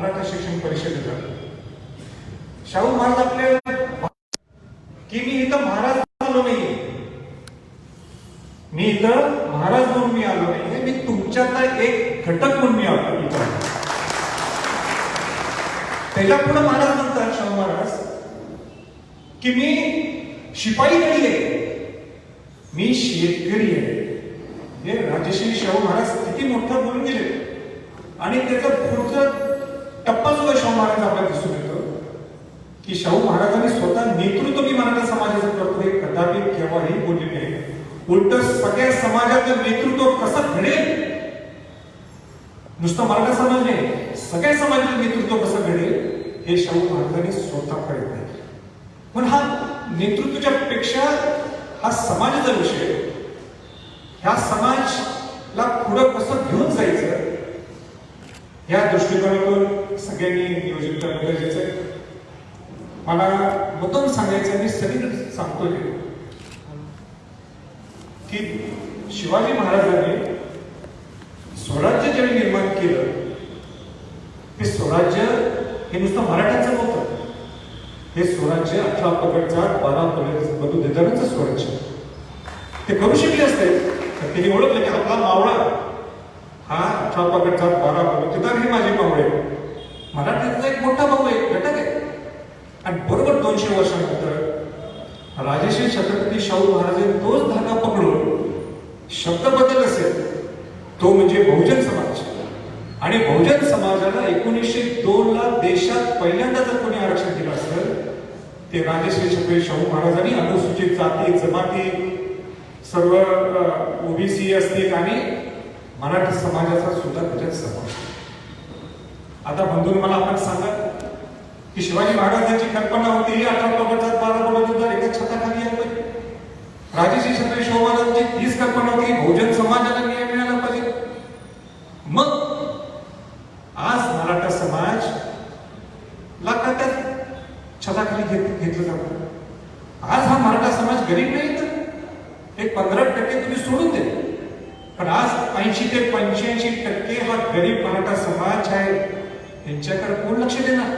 मराठा शिक्षण परिषदेचा शाहू महाराज आपले की मी इथं महाराज आलो नाहीये, मी इथं महाराज म्हणून मी आलो नाहीये, मी तुमच्यातला एक घटक म्हणून मी आलो इथं. त्याच्या पुढे महाराज म्हणतात शाहू महाराज की मी शिपाई नाहीये, मी शेतकरी आहे. हे राजश्री शाहू महाराज किती मोठं बोलून गेले आणि त्याचा पुढचा टप्पा सुद्धा शाहू महाराज आपल्याला दिसून येतो की शाहू महाराजांनी स्वतः नेतृत्व मी मराठा समाजाचं करतो हे कदापि केव्हाही बोलले नाही. उलट सगळ्या समाजाचं नेतृत्व कसं घडेल, नुसतं मराठा समाज नाही सगळ्या समाजाचं नेतृत्व कसं घडेल हे शाहू महाराजांनी स्वतः प्रयत्न केले. पण हा नेतृत्वाच्या पेक्षा हा समाजाचा विषय, ह्या समाजला पुढं कसं घेऊन जायचं या दृष्टिकोनातून सगळ्यांनी नियोजन करणं गरजेचं आहे. मला मुद्दाम सांगायचं, मी सगळीकडे सांगतो की शिवाजी महाराजांनी स्वराज्य ज्यावेळी निर्माण केलं ते स्वराज्य हे नुसतं मराठ्यांचं नव्हतं. हे स्वराज्य 18 पगडचा 12 बलुतेदारांचं स्वराज्य. ते करू शकले असते तर त्यांनी ओळखलं की आपला मावळा हा 18 पगडचा 12 बलुतेदार हे माझे मावळे, मराठ्यांचा एक मोठा भाऊ आहे, घटक आहे. आणि बरोबर 200 वर्षानंतर राजश्री छत्रपती शाहू महाराजांनी तोच धागा पकडून शब्द बदल असेल तो म्हणजे बहुजन समाज. आणि बहुजन समाजाला 1902 ला देशात पहिल्यांदा जर कोणी आरक्षण दिलं असेल ते राजश्री छत्रपती शाहू महाराजांनी अनुसूचित जाती जमाती सर्व ओबीसी असतील आणि मराठा समाजाचा सुद्धा त्याच्यात समावेश. आता बंधून मला आपण सांगा की शिवाजी महाराजांची कल्पना होती 18 पगडचा 12 बलुतेदार एका छताखाली यायला पाहिजे. राजश्री छत्रपती शाहू महाराजांची हीच कल्पना होती बहुजन समाजाला न्याय मिळाला पाहिजे. मग आज मराठा समाज त्या छताखाली घेतलं जातं. आज हा मराठा समाज गरीब नाही तर एक 15% तुम्ही सोडून दे, पण आज 80 ते 85% हा गरीब मराठा समाज आहे. यांच्याकडे कोण लक्ष देणार,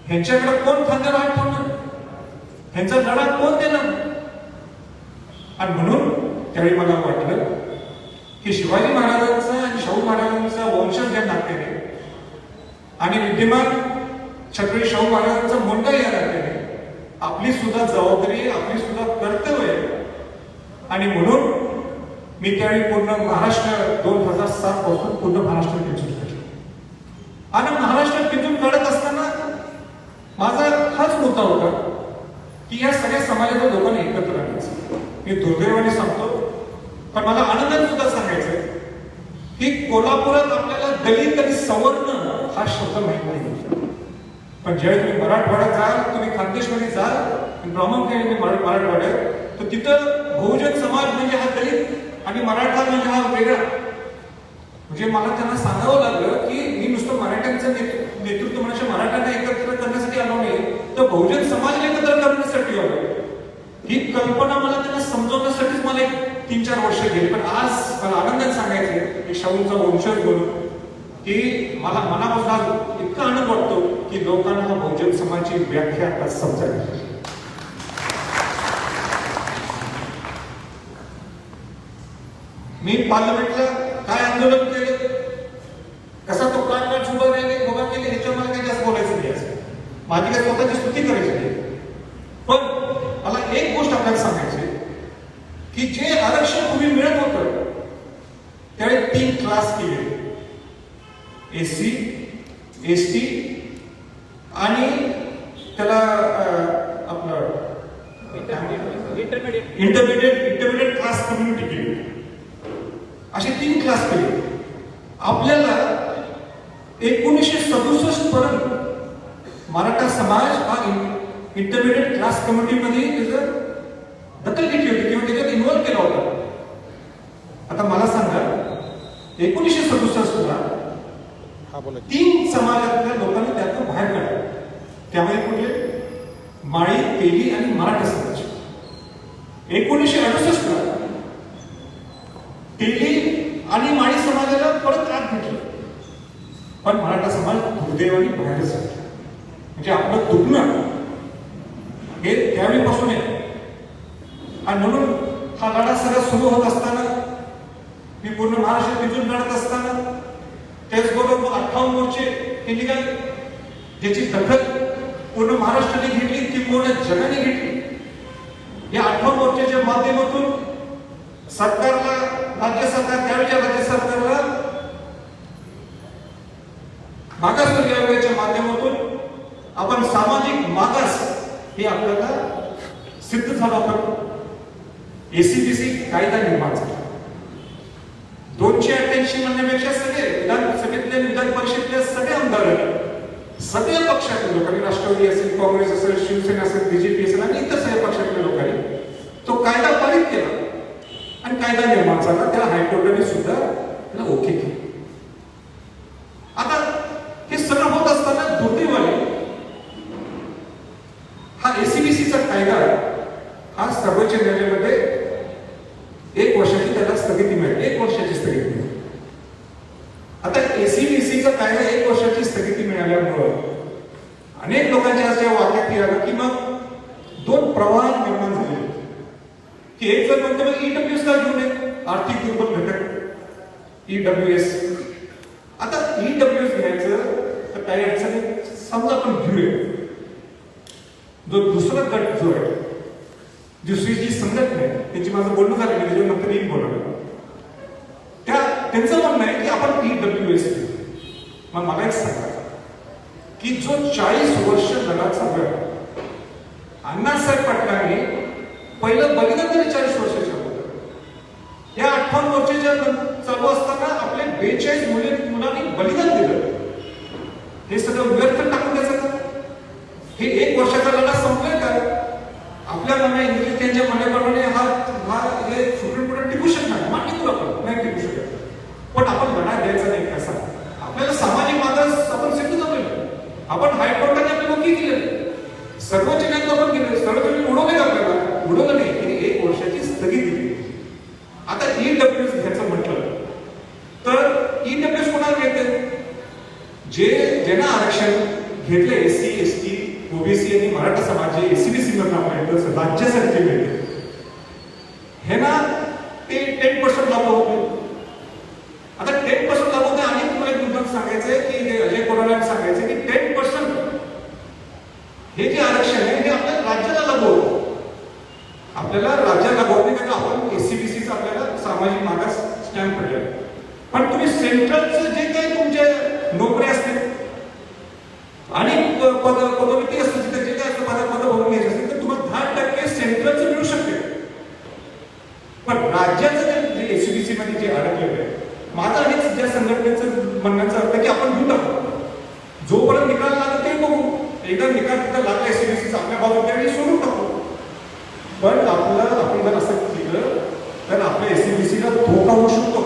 ह्यांच्याकडे कोण खांद्यावर हात ठेवणार, ह्यांचा लढा कोण देणार. आणि म्हणून त्यावेळी मला वाटलं की शिवाजी महाराजांचा आणि शाहू महाराजांचा वंशज या नात्याने आणि विद्यमान छत्रपती शाहू महाराजांचा मुलगा या नात्याने आपली सुद्धा जबाबदारी, आपली सुद्धा कर्तव्य आहे. आणि म्हणून मी त्यावेळी पूर्ण महाराष्ट्र 2007 पासून पूर्ण महाराष्ट्र पिंजून काढलं. आणि महाराष्ट्र पिंजून काढत असताना माझा हाच मुद्दा होता की या सगळ्या समाजाच्या लोकांना एकत्र आणायचं. मी दुर्दैवाने सांगतो पण मला आनंदाने सुद्धा सांगायचंय की कोल्हापुरात आपल्याला दलित आणि सवर्ण हा शब्द माहित नाही. पण ज्यावेळी तुम्ही मराठवाड्यात जाल, तुम्ही खानदेशमध्ये जाल, प्रामुख्याने मराठवाड्यात, तर तिथं बहुजन समाज म्हणजे हा दलित आणि मराठा म्हणजे हा वेगळा. म्हणजे मला त्यांना सांगावं लागलं की मी नुसतं मराठ्यांचं नेतृत्व म्हणजे मराठ्यांना एकत्र करण्यासाठी आलो नाही, तर बहुजन समाज एकत्र करण्यासाठी आलो. ही कल्पना मला त्यांना समजवण्यासाठीच मला 3-4 वर्ष गेली. पण आज मला आनंदाने सांगायचं की शाहूंचा वंशज म्हणून की मला मनापासून इतका आनंद वाटतो की लोकांना हा बहुजन समाजाची व्याख्या आता समजायला. मी पार्लमेंटला काय आंदोलन केलं, कसा तो प्लॅटफॉर्म उभा केले ह्याच्यावर मला काही जास्त बोलायचं नाही. असं माझी काही स्वतःची स्तुती करायची नाही. पण मला एक गोष्ट आपल्याला सांगायची की जे आरक्षण पूर्वी मिळत होतं त्यावेळी 3 क्लास केले, एससी, एसटी आणि त्याला आपलं इंटरमिडिएट क्लास कम्युनिटी केली. असे 3 क्लास केले. आपल्याला 1967 पर्यंत मराठा समाज हा इंटरमिडिएट क्लास कम्युनिटीमध्ये दखल घेतली होती किंवा त्याच्यात इन्व्हॉल्व केला होता. आता मला सांगा 1967 ला 3 समाजातल्या लोकांनी त्यातून बाहेर काढलं. त्यामध्ये कुठले? माळी, तेली आणि मराठा समाज. 1968 ला तेली आणि माळी समाजाला परत आत घेतलं. पण मराठा समाज दुर्दैवाने बाहेरच आहे. म्हणजे आपलं दुखणं हे त्यावेळीपासून आहे. आणि म्हणून हा लढा सगळा सुरू होत असताना, मी पूर्ण महाराष्ट्र तिथून लढत असताना, त्याचबरोबर 58 मोर्चे हे निघाले, ज्याची दखल पूर्ण महाराष्ट्राने घेतली, ती पूर्ण जगाने घेतली. या 58 मोर्चाच्या माध्यमातून सरकारला, राज्य सरकार, त्यावेळेच्या राज्य सरकारला मागासवर्गीय आयोगाच्या माध्यमातून आपण सामाजिक मागास हे आपल्याला सिद्ध झालं होतं. एसीबीसी कायदा निर्माण झाला. 288 म्हणण्यापेक्षा सगळे विधानसभेतले, विधान परिषदेतले सगळे आमदार, सगळ्या पक्षातले लोकांनी, राष्ट्रवादी असेल, काँग्रेस असेल, शिवसेना असेल, बीजेपी असेल आणि इतर सगळ्या पक्षातल्या लोकांनी तो कायदा पारित केला आणि कायदा निर्माण झाला. त्याला हायकोर्टाने सुद्धा त्याला ओके केलं. आता हे सगळं होत असताना दुर्दैवाने हा एसीबीसीचा कायदा हा सर्वोच्च न्यायालयामध्ये 1 वर्षाची त्याला स्थगिती मिळाली. 1 वर्षाची स्थगिती मिळाली. आता एसीबीसीचा कायदा 1 वर्षाची स्थगिती मिळाल्यामुळं अनेक लोकांच्या अशा वाक्यात आलं की मग 2 प्रवाह निर्माण झाले की एक जर म्हणतो मग ईडब्ल्यूएस का घेऊन नये, आर्थिक दुर्बल घटक ईडब्ल्यूएस. आता ईडब्ल्यूएस घ्यायचं तर काही अडचण नाही. समजा आपण घेऊया, जो दुसरा गट जो आहे, दुसरी जी संघटना आहे, त्यांची माझं बोलणं झालं, मी त्याच्यानंतर येईल बोलवलं, त्यांचं म्हणणं आहे की आपण ईडब्ल्यूएस घेऊ. मग मला एक सांगा की जो 40 वर्ष लढाचा वेळ अण्णासाहेब पाटलांनी पहिलं बलिदान दिलं 40 वर्षाच्या अगोदर, या 58 वर्षाच्या चालू असताना आपले 42 मुलांनी बलिदान दिलं. हे सगळं व्यर्थ टाकून द्यायचं का? हे 1 वर्षाचा लढा संपलाय का? आपल्या मना इंग्रज त्यांच्या म्हणण्याप्रमाणे हा हे सुप्रीम कोर्टात टिकू शकणार, मान्य करू आपण, नाही टिकू शकत. पण आपण लढा द्यायचा नाही. कसा? आपल्याला सामाजिक मागास आपण सिद्ध झालेलं, आपण हायकोर्टाने आपल्याला ओके केले, सर्वोच्च न्यायालयात आपण गेले, सर्वोच्च न्यायालय उडवले, आपल्याला उडवलं नाही, तिने 1 वर्षाची स्थगिती दिली. आता ईडब्ल्यूएस घ्यायचं म्हटलं तर ईडब्ल्यूएस कोणाला मिळते? ज्यांना आरक्षण घेतले, एससी, एसटी, ओबीसी आणि मराठा समाज जे एसीबीसी मधून आपल्याला राज्यासाठी मिळते, हे ना ते 10% लागू होते. आता 10% लागू होते. आणि तुम्हाला एक मुद्दा सांगायचंय की अजय कोराला सांगायचं की 10% हे जे आरक्षण आहे हे आपल्या राज्याला लागू होतं. आपल्याला राज्याला लागू होते कारण आपण एसीबीसीचा आपल्याला सामाजिक मागास स्टॅम्प पडलेला. पण तुम्ही सेंट्रलचं जे काही तुमचे नोकरी असतील आणि पदोन्नती असते, तिथे जे काय पद भरून घ्यायचे असतील तर तुम्हाला 10% सेंट्रलचं मिळू शकते. पण राज्याचं जे एसीबीसी मध्ये जे अडकलेलं आहे, माझं आणि ज्या संघटनेचं म्हणण्याचा अर्थ की आपण घेऊन टाकू, जोपर्यंत निकाल लागला ते बघू. एकदा निकाल तिथं लागला एसीबीसीचा आपल्या बाजूला त्यावेळी सोडून टाकू. पण आपण जर असं केलं तर आपल्या एसीबीसीला धोका होऊ शकतो.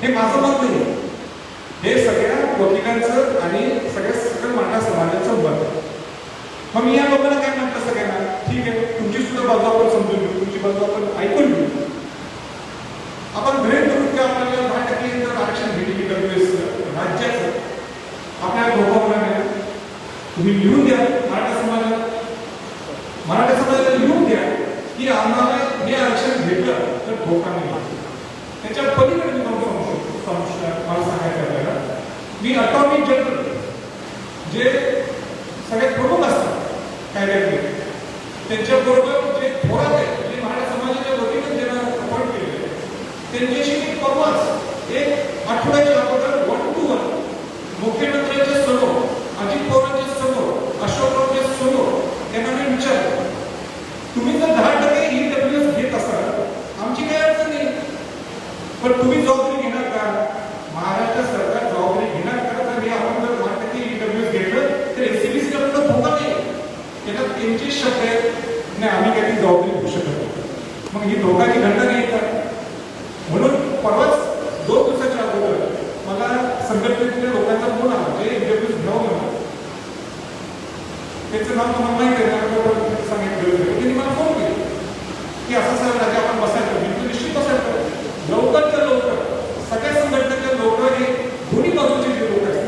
हे माझं मत नाही, हे सगळ्या वकिलांचं आणि सगळ्या मराठा समाजाचं मत. मग मी या लोकांना काय म्हणतो सगळ्यांना, ठीक आहे, तुमची सुद्धा बाजू आपण समजून घेऊ, तुमची बाजू आपण ऐकून घेऊ. आपण गृहीत धरून की आपल्याला 10% आरक्षण भेटली राज्याचं, आपल्याला धोका होणार नाही. तुम्ही लिहून द्या मराठा समाजाला लिहून द्या की आम्हाला हे आरक्षण भेटलं तर धोका नाही. त्याच्या पलीकडे मी मला सांगायचं आपल्याला, मी अटॉर्नी जनरल जे सगळे प्रमुख असतात कायद्यातले, त्यांच्याबरोबर जे थोरात आहेत, जे मराठा समाजाच्या वतीने ज्यांना अपॉइंट केले, त्यांच्याशी मी परवाच एक आठवड्याच्या अगोदर 1 to 1 मुख्यमंत्र्यांच्या समोर, अजित पवारांच्या समोर, अशोकरावच्या समोर त्यांना मी विचारलं, तुम्ही जर 10% ईडब्ल्यूएस घेत असाल आमची काही अडचण नाही, पण तुम्ही जबाबदारी घेणार का? महाराष्ट्र सरकार जबाबदारी घेणार का? तर हे आपण जर 10% ईडब्ल्यूएस घेतलं तर एसीबीसीला आपल्याला धोका नाही. त्याला त्यांचे शब्द आहेत, नाही आम्ही काही जबाबदारी घेऊ शकत नाही. मग ही धोकाची घटना नाही का? म्हणून परवाच 2 दिवसाच्या अगोदर मला संघटनेतल्या लोकांचा फोन आला, जे ईडब्ल्यूएस घ्यावं म्हणून. त्यांचं नाव तुम्हाला माहिती आहे, सांगितलं. त्यांनी मला फोन केला की असं सर राजा आपण बसायचं, मी निश्चित बसायचं लवकरच्या लवकर. सगळ्या संघटनेतल्या लोक हे दोन्ही बाजूचे जे लोक असतात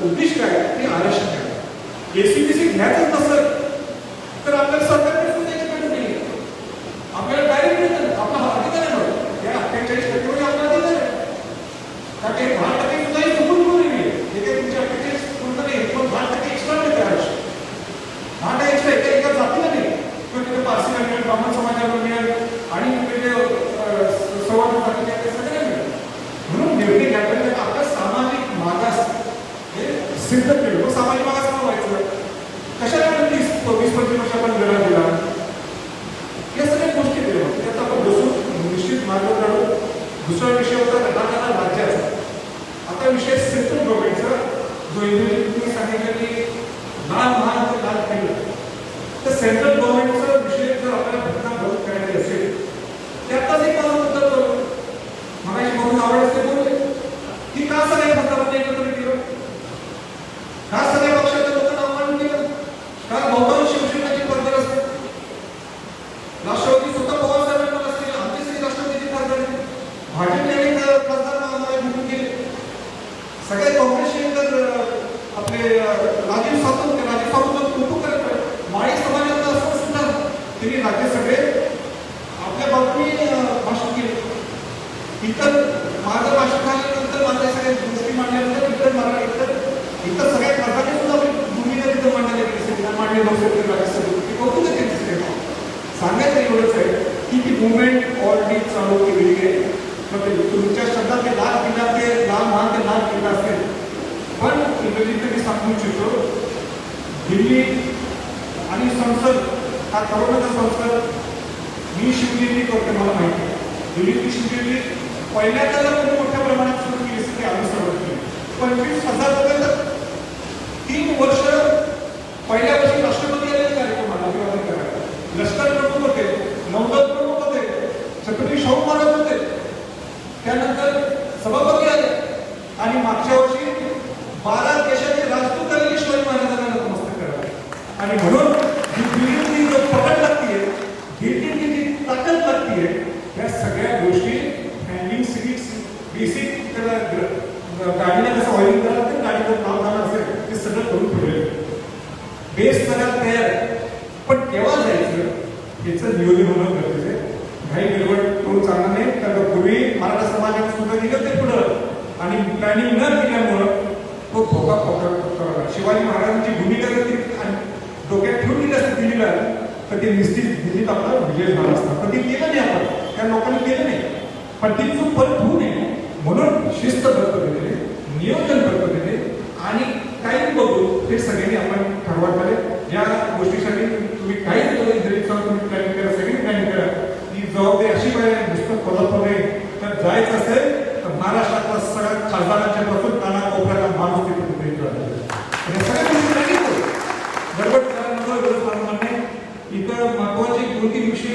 उद्दिष्ट आहे ते आरक्षण आहे. एसीबीसी घ्यायचंच नसेल तर आपल्याला सरकारने सुद्धा याची गरज नाही. आपल्याला डायरेक्ट मिळतं, आपला हा अधिकार आहे. या 48% आपला अधिकार आहे. कारण ते 10% सुद्धा चुकून बोलू नये. हे काही तुमच्या 48 पूर्ण नाही, पण 10% एक्स्ट्रा मिळते आरक्षण. 10% एक्स्ट्रा एका जातीला नाही, किंवा तिथे पारसी मिळेल, ब्राह्मण समाजाला मिळेल आणि सवर्ण जातीला ते सगळ्या मिळेल. म्हणून निर्णय घ्यायला आपल्या सामाजिक मागास हे सिद्ध केलं. मग सामाजिक मागास का व्हायचं? कशाला 20-25 वर्ष आपण लढा दिला? या सगळ्या गोष्टी केल्या. त्यात आपण बसून निश्चित मार्ग काढू. दुसरा विषय होता घटकाला राज्याचा. आता विषय सेंट्रल गव्हर्नमेंटचा, जो तुम्ही सांगितलं की लाल महाल ते लाल किल्ला, तर सेंट्रल गव्हर्नमेंटचा विषय जर आपल्याला घटना बदल करायची असेल त्यातच एक मला मुद्दा करू. मला एक म्हणून आवडते बोलले की का सगळ्या खासदारांनी एकत्र केलं, का सगळ्या पक्षाच्या लोकांना आव्हान केलं, का बहुतांश शिवसेनेची पद्धत असते. राष्ट्रवादी स्वतः पवार साहेबांना असते, आमची सगळी राष्ट्रवादीची खासदार आहे. भाजपने खासदार आम्हाला निवडून केले. सगळे काँग्रेसचे तर आपले राजीव सातव कौतुक करत माळी समाजात असं सुद्धा त्यांनी राज्य सगळे आपल्या बाजूने भाषण केले. इतर माझं भाषण झाल्यानंतर माझ्या सगळ्या गोष्टी मांडल्यानंतर इतर सगळ्या खासदारांनी सुद्धा आपली भूमिका तिथं मांडल्या गेली. मांडले लोकसभेत राज्यसभेत कौतुक केले. सांगायचं एवढंच आहे की ती मुवमेंट ऑलरेडी चालू केलेली आहे. तुमच्या शब्दात ते लाल किल्ला ते लाल महाल ते लाल किल्ला असेल, पण इंग्रजीत मी सांगू इच्छितो दिल्ली आणि संसद हा करोनाचा संसद मी शिवदिल्ली करते. मला माहिती आहे दिल्लीतली शिवदिल्ली पहिल्यांदा जर मोठ्या प्रमाणात सुरू केली असते आम्ही सर्व केली. 25,000 लोक 3 वर्ष पहिल्या वर्षी राष्ट्रपती आलेले कार्यक्रमाला अभिवादन करायला, लष्कर प्रमुख होते, नौदल प्रमुख होते, छत्रपती शाहू महाराज होते, त्यानंतर सभापती आले आणि मागच्या वर्षी 12 देशाचे राजदूत आलेले शिवाजी महाराजांना नतमस्तक करावे. आणि म्हणून दिल्लीतली जो पकड लागतीये, दिल्लीतली जी ताकद लागतीये, या सगळ्या गोष्टी हँडलिंग बेसिक गाडीला कसं ऑइलिंग करायला लागतं, गाडीचं नाव झालं असेल ते सगळं करून ठेवलेलं. बेस सगळ्यात तयार आहे, पण केव्हा जायचं याचं नियोजन होणं गरजेचं आहे. काही गडबड करून चालणार नाही. कारण पूर्वी मराठा समाजाने सुद्धा निघत ते पुढं आणि प्लॅनिंग न केल्यामुळं तो धोका पकडला. शिवाजी महाराजांची भूमिका जर डोक्यात ठेवून दिली असते दिल्लीला तर ते निश्चित दिल्लीत आपला विजय झाला असता. पण ते केलं नाही, आपण त्या लोकांनी केलं नाही. पण ती चूक परत होऊ नये म्हणून शिस्तबद्ध पद्धतीने, नियोजनबद्ध पद्धतीने आणि काही बघू हे सगळ्यांनी आपण ठरवत आले. या गोष्टीसाठी तुम्ही काही तुम्ही प्लॅनिंग करा, सगळी प्लॅनिंग करा. ही जबाबदारी अशी पाहिजे नुसतं कोल्हापूर नाही तर जायचं असेल तर महाराष्ट्रातल्या सगळ्या खासदारांच्या पासून कानाकोपऱ्याला माणूस तिथे सगळ्या गोष्टी प्लॅनिंग करू. गडबड करायला गरज लागणार नाही. इथं महत्वाचे 2-3 विषय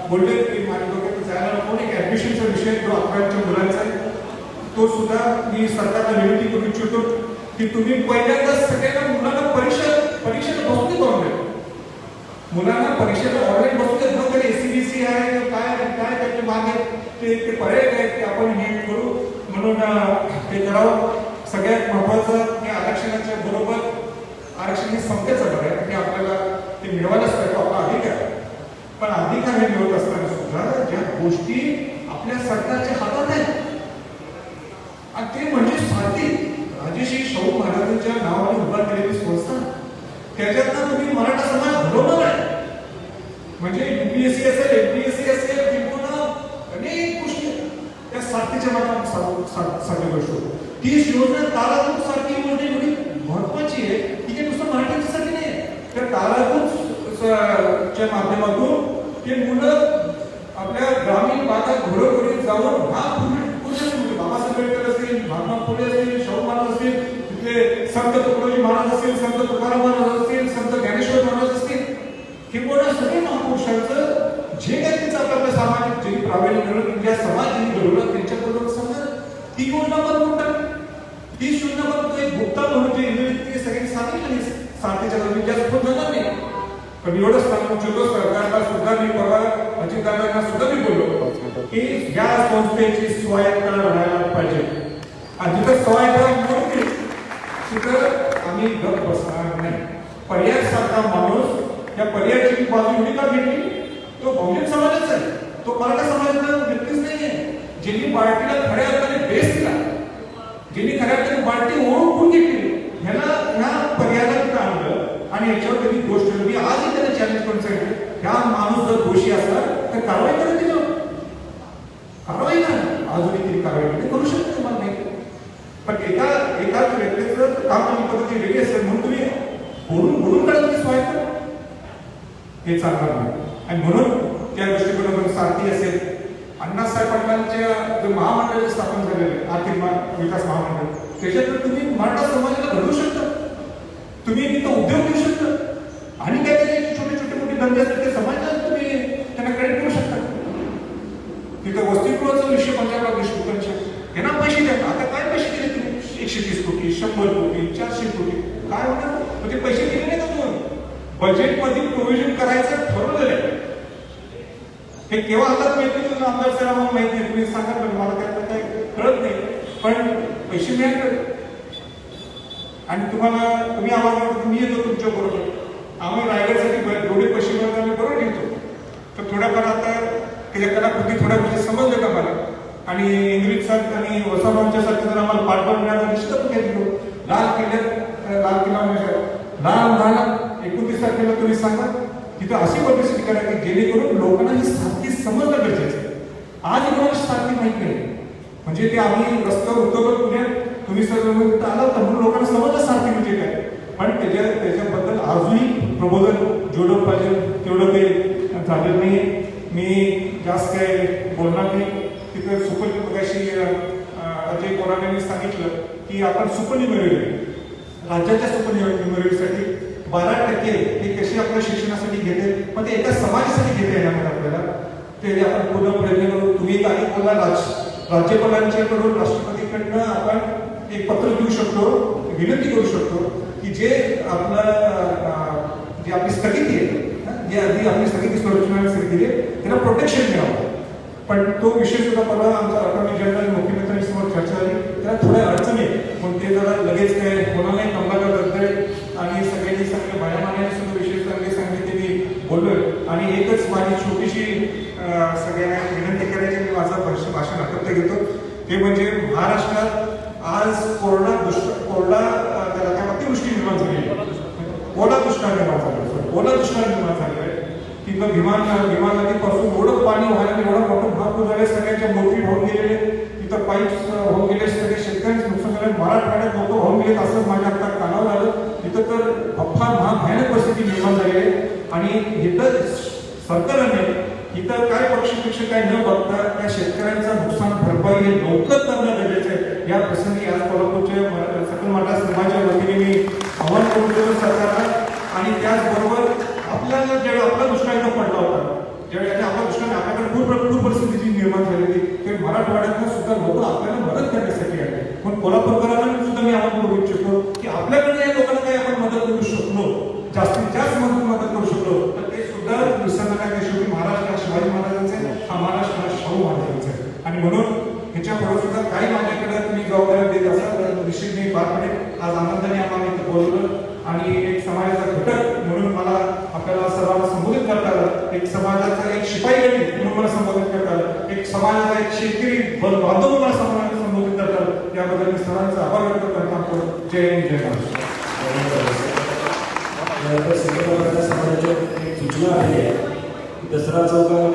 बोलले की माझ्या डोक्यात जायला नको. एक ऍडमिशनचा विषय जो 11वीच्या मुलांचा आहे तो सुद्धा मी सरकारला विनंती करू इच्छितो की तुम्ही पहिल्यांदा सगळ्यांना मुलांना परीक्षेला बसू देत. ऑनलाईन मुलांना परीक्षेला ऑनलाईन बसू देत. मग एसीबीसी आहे काय त्याच्या मागे ते पर्याय काय ते आपण हे करू म्हणून ते करावं. सगळ्यात महत्वाचं की आरक्षणाच्या बरोबर आरक्षण हे संख्येचं बरं आहे की आपल्याला ते मिळवायलाच पाहिजे, आपला अधिकार. पण अधिकार हे मिळत असताना सुद्धा ज्या गोष्टी आपल्या सरकारच्या हातात आहेत आणि ते म्हणजे सारथी राजेश्री शाहू महाराजांच्या नावाने उभा केलेली संस्था, त्याच्यातनं तुम्ही मराठा समाज घडवणार आहे. म्हणजे UPSC असेल, MPSC असेल, अनेक गोष्टी त्या सारथीच्या माध्यमातून सगळ्या गोष्टी. ती योजना ताराभूत सारखी योजना एवढी महत्वाची आहे की ते नुसतं मराठ्यांच्यासाठी नाही. त्या ताराभूतच्या माध्यमातून ते मुलं आपल्या ग्रामीण भागात घरोघरी जाऊन हा पूर्ण बाबासाहेब आंबेडकर असतील, महात्मा फुले असतील, शाहू महाराज असतील, तिथले संत तुकडोजी महाराज असतील, संत तुकाराम महाराज असतील, संत ज्ञानेश्वर महाराज असतील, किंवा सगळे महापुरुषांचं जे काही त्यांचं आपल्या सामाजिक जे प्रावीण्य मिळवलं, ज्या समाज ज्यांनी घडवलं त्यांच्याबरोबर समजा ती योजना बनवून टाकली. ती योजना बनवतो एक भुगतान म्हणून जे इंग्रजी सगळ्यांनी सांगितलं सारथीच्या जागी जास्त जाणार नाही. पण एवढंच सांगू इच्छितो सरकारला सुद्धा मी परवा अजितदादांना सुद्धा मी बोललो की या संस्थेची स्वायत्तता वाढायला पाहिजे. आणि जिथं स्वायत्तता तिथं आम्ही गप बसणार नाही. पर्याय सारखा माणूस या पर्यायाची बाजू एवढी का घेतली? तो बहुजन समाजाचा आहे, तो मराठा समाजाचा व्यक्तीच नाहीये. ज्यांनी बार्टीला खऱ्या अर्थाने बेस दिला, ज्यांनी खऱ्या अर्थाने बार्टी ओळखून घेतली, ह्याला ह्या पर्यायाला तिथं आणलं आणि याच्यावर कधी गोष्ट मी आजही त्याला चॅलेंज करून सांगितलं, ह्या माणूस जर दोषी असला तर कारवाई करा तिथं. कारवाई करा, अजूनही तिने कारवाई करू शकते, तुम्हाला नाही. पण एकाच व्यक्तीचं काम आणि पद्धती वेगळी असेल म्हणून तुम्ही बोलून काढा तुम्ही स्वायत्त, हे चालणार नाही. आणि म्हणून त्या दृष्टिकोनातून सारथी असेल, अण्णासाहेब पाटलांच्या जो महामंडळ स्थापन झालेले आर्थिक विकास महामंडळ, त्याच्यातून तुम्ही मराठा समाजाला घडवू शकता, तुम्ही तिथं उद्योग देऊ शकता आणि काय त्याचे छोटे छोटे मोठे धंदे असतात ते समाजाला तुम्ही त्यांना क्रेडिट करू शकता. तिथं वसतिगृहाचा विषय 15 लाख कोटींचा यांना पैसे द्या. आता काय पैसे दिले तुम्ही? 130 कोटी, 100 कोटी, 400 कोटी, काय होणार? ते पैसे दिले नाही का तुम्ही? बजेटमध्ये प्रोव्हिजन करायचं ठरवलेलं आहे. हे केव्हा हातात माहिती तुला आमदार सर आम्हाला माहिती नाही, तुम्ही सांगा, पण मला त्यातलं काय कळत नाही. पण पैसे मिळाले आणि तुम्ही आम्हाला मी येतो तुमच्या बरोबर, आम्ही रायगडसाठी जेवढे पैसे मिळतात आम्ही बरोबर घेतो. तर थोड्याफार आता त्याच्या कलाकृती थोड्या गोष्टी समजल्या का मला, आणि इंग्रज साहेब आणि वसाबांच्या सारखं जर आम्हाला पाठबळ मिळालं निश्चित घेतलो. लाल किल्ला लहान 29 तारखेला तुम्ही सांगा तिथं अशी पब्लिसिटी करा की जेणेकरून लोकांना ही सारखी समजणं गरजेचं आहे. आज कोणाला सारखी माहित नाही, म्हणजे ते आम्ही रस्त्यावर उतरलो पुण्यात, तुम्ही सर्व आला तर म्हणून लोकांना समजलं सारखी म्हणजे काय. पण त्याच्याबद्दल अजूनही प्रबोधन जेवढं पाहिजे तेवढं काही झालेलं नाही. मी जास्त काय बोलणार नाही. तिथं सुपरनिमगाशी अजय कोराने सांगितलं की आपण सुपरनिमरी राज्याच्या सुपरनिमरीसाठी 12% हे कशी आपल्या शिक्षणासाठी घेते, पण ते एका समाजासाठी घेता येणार नाही आपल्याला. ते आपण पूर्ण प्रयत्न करू. तुम्ही काही बोलला राज्यपालांच्याकडून राष्ट्रपतीकडनं आपण एक पत्र देऊ शकतो, विनंती करू शकतो की जे आपली स्थगिती आहे, जे आधी आपली स्थगिती संरक्षणासाठी दिली त्याला प्रोटेक्शन मिळावं. पण तो विषय सुद्धा परवा आमचा अटॉर्नी जनरल मुख्यमंत्र्यांसमोर चर्चा झाली. त्याला थोड्या अडचणी, पण ते जरा लगेच काय होणार नाही. कमलाकर दत्ते आणि सगळ्यांनी सांगितलं, भाड्यामान्याने सुद्धा विषय चांगले सांगितले, मी बोललोय. आणि एकच माझी छोटीशी सगळ्यांना विनंती करायची, मी माझं भाषण अटकत घेतो, ते म्हणजे महाराष्ट्रात आज कोरडा त्याला काय अतिवृष्टी निर्माण झाली, ओला दुष्काळ निर्माण झालेला आहे. तिथं भीमा नदीपासून एवढं पाणी व्हायला, एवढं मोठं भरपूर झाले, सगळ्यांच्या मोटरी होऊन गेलेले, तिथं पाईप्स होऊन गेले, सगळे शेतकऱ्यांचे नुकसान झाले, मराठवाड्यात लोक होऊन गेले, असं माझ्या आता कानावर आलं. तिथं तर अफाट भयानक परिस्थिती निर्माण झालेली आहे. आणि इथं सरकारने इथं काय पक्षपेक्ष काय न बघता त्या शेतकऱ्यांचं नुकसान भरपाई हे लवकर करणं गरजेचं आहे. या प्रसंगी आज कोल्हापूरच्या सकल मराठा समाजाच्या वतीने मी आव्हान करून देतो सरकारला. आणि त्याचबरोबर आपल्याला ज्यावेळी आपला दुष्काळ पडला होता, ज्यावेळी आपला दुष्काळ आपल्याकडे पूर परिस्थिती निर्माण झालेली, ते मराठवाड्यातून सुद्धा लोक आपल्याला मदत करण्यासाठी आले. पण कोल्हापूरकरांना सुद्धा मी आवाहन करू इच्छितो की आपल्याकडे या लोकांना काही आपण मदत करू शकलो, जास्तीत जास्त मदत करू शकलो, तर ते सुद्धा विसरणार नाही. शेवटी महाराष्ट्र शिवाजी महाराजांचा आहे, हा महाराष्ट्र शाहू महाराजांचा आहे. आणि म्हणून ह्याच्यापुढे सुद्धा काही माझ्याकडे तुम्ही जबाबदारी देत असाल निश्चित मी पार पडेल. आज आनंदाने आम्हाला इथं बोलवलं आणि एक समाजाचा घटक म्हणून मला आपल्याला सर्वांना संबोधित करता आलं, एक समाजाचा एक शिपाई गणी म्हणून मला संबोधित करता आलं, एक समाजाचा एक शेतकरी बांधव म्हणून मला संबोधित करता आलं. याबद्दल मी सर्वांचा आभार व्यक्त करतो. जय हिंद, जय महाराष्ट्र. समाजाच्या एक सूचना आहे, दसरा चौकामध्ये